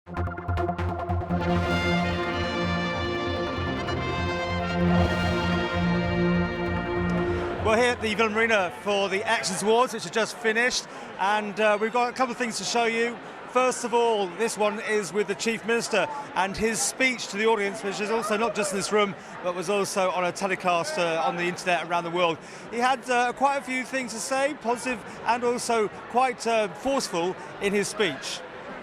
We're here at the Villa Marina for the Actions Awards, which have just finished, and we've got a couple of things to show you. First of all, this one is with the Chief Minister and his speech to the audience, which is also not just in this room, but was also on a telecast on the internet around the world. He had quite a few things to say, positive and also quite forceful in his speech.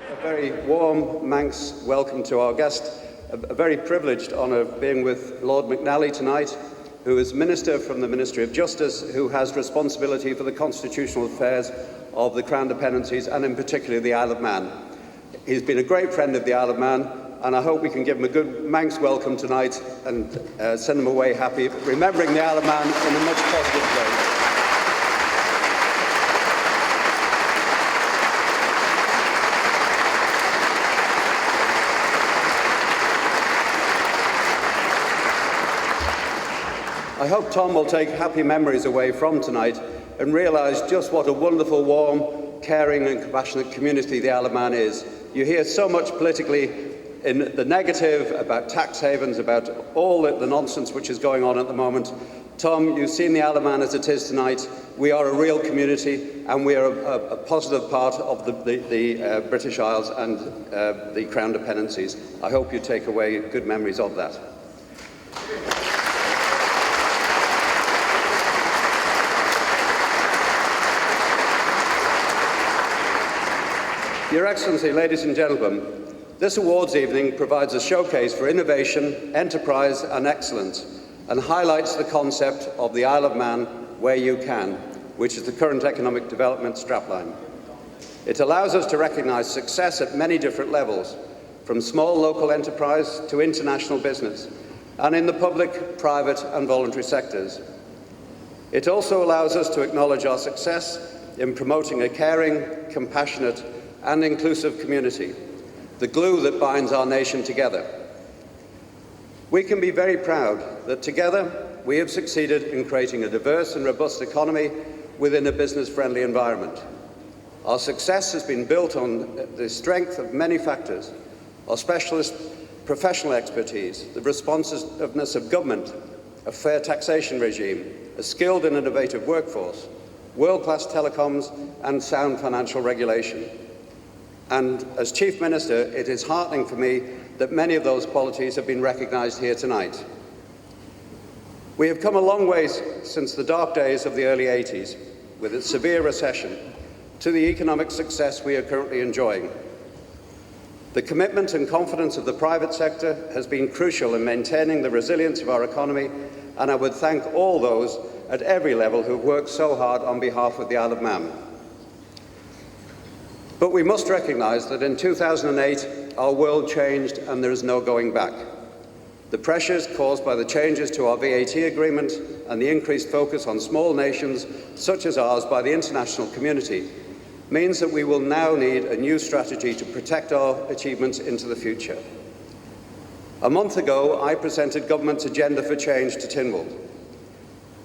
A very warm Manx welcome to our guest. A very privileged honour being with Lord McNally tonight, who is Minister from the Ministry of Justice, who has responsibility for the constitutional affairs of the Crown Dependencies and in particular the Isle of Man. He's been a great friend of the Isle of Man, and I hope we can give him a good Manx welcome tonight and send him away happy, remembering the Isle of Man in a much positive way. I hope Tom will take happy memories away from tonight and realise just what a wonderful, warm, caring and compassionate community the Isle of Man is. You hear so much politically in the negative about tax havens, about all the nonsense which is going on at the moment. Tom, you've seen the Isle of Man as it is tonight. We are a real community and we are a positive part of the British Isles and the Crown Dependencies. I hope you take away good memories of that. Your Excellency, ladies and gentlemen, this awards evening provides a showcase for innovation, enterprise and excellence and highlights the concept of the Isle of Man where you can, which is the current economic development strapline. It allows us to recognise success at many different levels, from small local enterprise to international business, and in the public, private and voluntary sectors. It also allows us to acknowledge our success in promoting a caring, compassionate and inclusive community, the glue that binds our nation together. We can be very proud that together we have succeeded in creating a diverse and robust economy within a business-friendly environment. Our success has been built on the strength of many factors: our specialist professional expertise, the responsiveness of government, a fair taxation regime, a skilled and innovative workforce, world-class telecoms and sound financial regulation. And as Chief Minister, it is heartening for me that many of those qualities have been recognised here tonight. We have come a long way since the dark days of the early 80s, with its severe recession, to the economic success we are currently enjoying. The commitment and confidence of the private sector has been crucial in maintaining the resilience of our economy, and I would thank all those at every level who have worked so hard on behalf of the Isle of Man. But we must recognise that in 2008, our world changed and there is no going back. The pressures caused by the changes to our VAT agreement and the increased focus on small nations such as ours by the international community means that we will now need a new strategy to protect our achievements into the future. A month ago, I presented Government's Agenda for Change to Tynwald.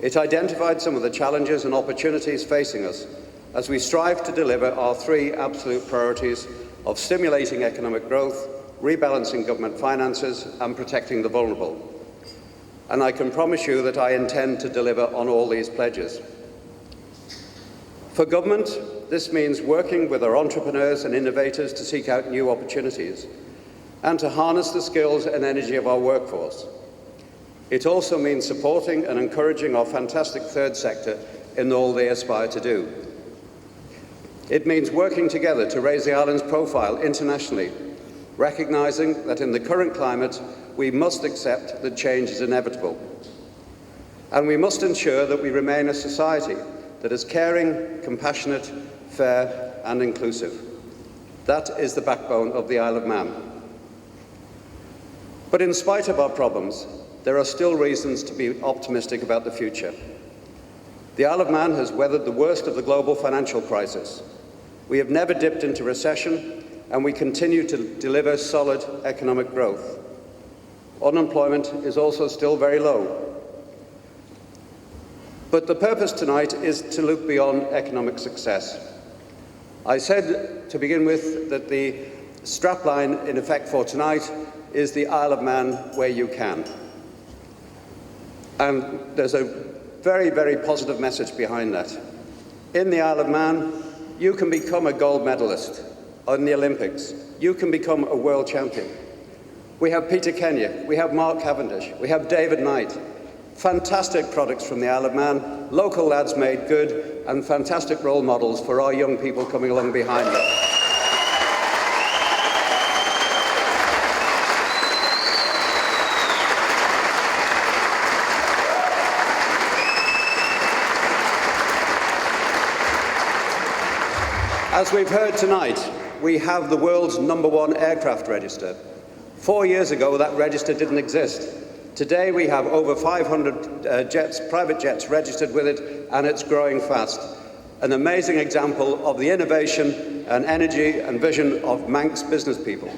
It identified some of the challenges and opportunities facing us as we strive to deliver our three absolute priorities of stimulating economic growth, rebalancing government finances and protecting the vulnerable. And I can promise you that I intend to deliver on all these pledges. For government, this means working with our entrepreneurs and innovators to seek out new opportunities and to harness the skills and energy of our workforce. It also means supporting and encouraging our fantastic third sector in all they aspire to do. It means working together to raise the island's profile internationally, recognising that in the current climate we must accept that change is inevitable. And we must ensure that we remain a society that is caring, compassionate, fair and inclusive. That is the backbone of the Isle of Man. But in spite of our problems, there are still reasons to be optimistic about the future. The Isle of Man has weathered the worst of the global financial crisis. We have never dipped into recession, and we continue to deliver solid economic growth. Unemployment is also still very low. But the purpose tonight is to look beyond economic success. I said to begin with that the strapline, in effect, for tonight is the Isle of Man where you can. And there's a very, very positive message behind that. In the Isle of Man, you can become a gold medalist in the Olympics. You can become a world champion. We have Peter Kenyon, we have Mark Cavendish, we have David Knight. Fantastic products from the Isle of Man, local lads made good, and fantastic role models for our young people coming along behind them. As we've heard tonight, we have the world's #1 aircraft register. 4 years ago, that register didn't exist. Today, we have over 500 private jets registered with it, and it's growing fast. An amazing example of the innovation and energy and vision of Manx business people.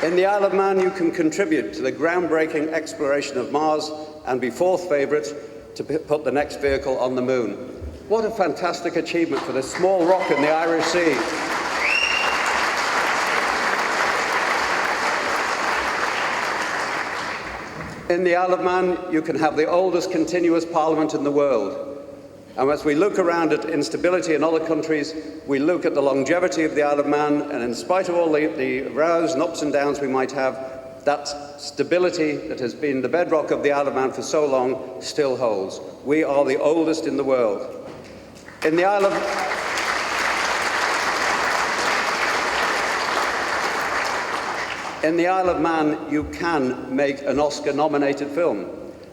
In the Isle of Man, you can contribute to the groundbreaking exploration of Mars and be fourth favourite to put the next vehicle on the moon. What a fantastic achievement for this small rock in the Irish Sea. In the Isle of Man, you can have the oldest continuous parliament in the world. And as we look around at instability in other countries, we look at the longevity of the Isle of Man, and in spite of all the rows and ups and downs we might have, that stability that has been the bedrock of the Isle of Man for so long still holds. We are the oldest in the world. In the Isle of Man, you can make an Oscar-nominated film.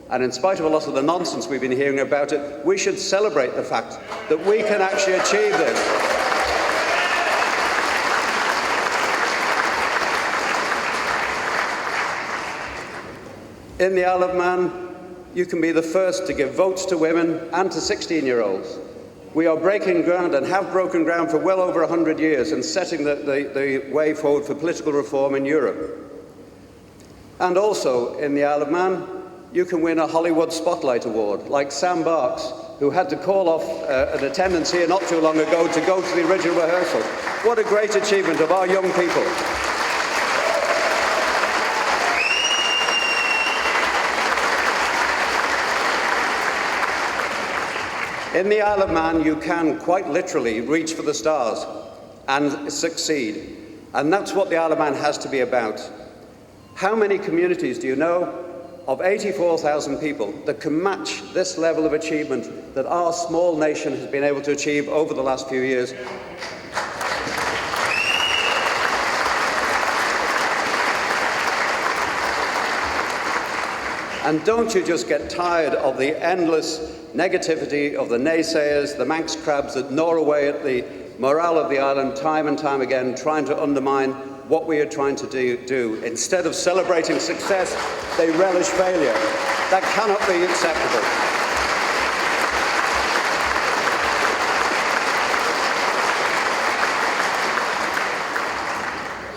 And in spite of a lot of the nonsense we've been hearing about it, we should celebrate the fact that we can actually achieve this. In the Isle of Man, you can be the first to give votes to women and to 16-year-olds. We are breaking ground and have broken ground for well over 100 years and setting the way forward for political reform in Europe. And also, in the Isle of Man, you can win a Hollywood Spotlight Award, like Sam Barks, who had to call off an attendance here not too long ago to go to the original rehearsal. What a great achievement of our young people. In the Isle of Man, you can quite literally reach for the stars and succeed. And that's what the Isle of Man has to be about. How many communities do you know of 84,000 people that can match this level of achievement that our small nation has been able to achieve over the last few years? And don't you just get tired of the endless negativity of the naysayers, the Manx crabs that gnaw away at the morale of the island time and time again, trying to undermine what we are trying to do. Instead of celebrating success, they relish failure. That cannot be acceptable.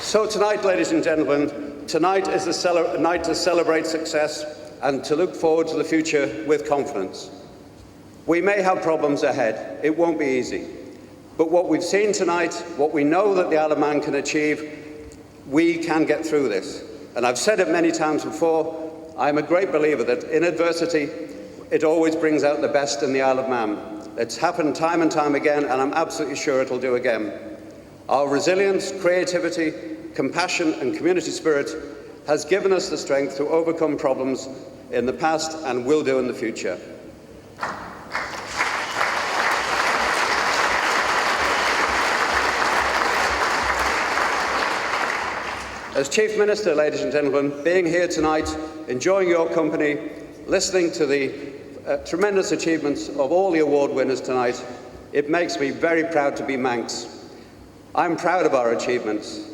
So tonight, ladies and gentlemen, tonight is a night to celebrate success and to look forward to the future with confidence. We may have problems ahead. It won't be easy. But what we've seen tonight, what we know that the Isle of Man can achieve, we can get through this. And I've said it many times before, I'm a great believer that in adversity, it always brings out the best in the Isle of Man. It's happened time and time again, and I'm absolutely sure it'll do again. Our resilience, creativity, compassion, and community spirit has given us the strength to overcome problems in the past and will do in the future. As Chief Minister, ladies and gentlemen, being here tonight, enjoying your company, listening to the tremendous achievements of all the award winners tonight, it makes me very proud to be Manx. I'm proud of our achievements.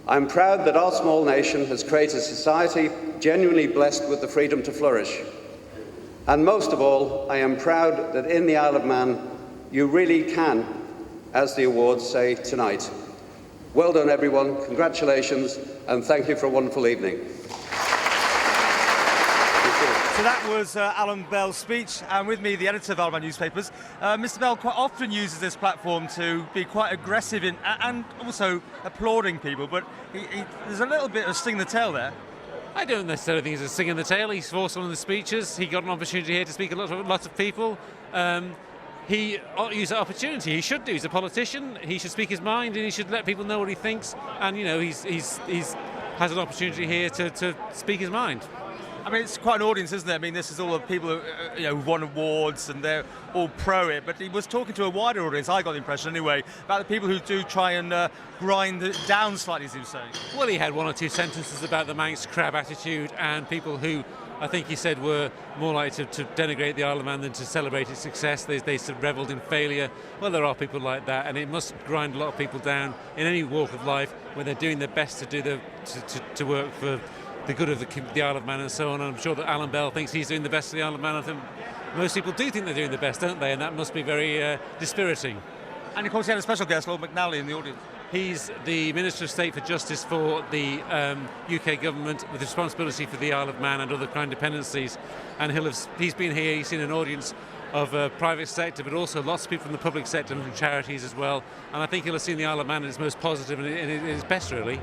I'm proud that our small nation has created a society genuinely blessed with the freedom to flourish. And most of all, I am proud that in the Isle of Man, you really can, as the awards say tonight. Well done, everyone. Congratulations, and thank you for a wonderful evening. So So that was Alan Bell's speech, and with me, the editor of Isle of Man newspapers. Mr. Bell quite often uses this platform to be quite aggressive in, and also applauding people, but there's a little bit of sting in the tail there. I don't necessarily think it's a sting in the tail. He's forceful in the speeches. He got an opportunity here to speak to lots of people. He used that opportunity. He should do. He's a politician. He should speak his mind, and he should let people know what he thinks. And he's has an opportunity here to speak his mind. I mean, it's quite an audience, isn't it? I mean, this is all the people who've won awards and they're all pro it, but he was talking to a wider audience, I got the impression anyway, about the people who do try and grind it down slightly, as you say. Well, he had one or two sentences about the Manx crab attitude and people who, I think he said, were more likely to denigrate the Isle of Man than to celebrate its success. They sort of revelled in failure. Well, there are people like that, and it must grind a lot of people down in any walk of life when they're doing their best to work for the good of the Isle of Man and so on. I'm sure that Alan Bell thinks he's doing the best for the Isle of Man. I think most people do think they're doing the best, don't they? And that must be very dispiriting. And of course he had a special guest, Lord McNally, in the audience. He's the Minister of State for Justice for the UK government with responsibility for the Isle of Man and other crown dependencies. And he's been here, he's seen an audience of private sector, but also lots of people from the public sector and from charities as well. And I think he'll have seen the Isle of Man in its most positive and in its best, really.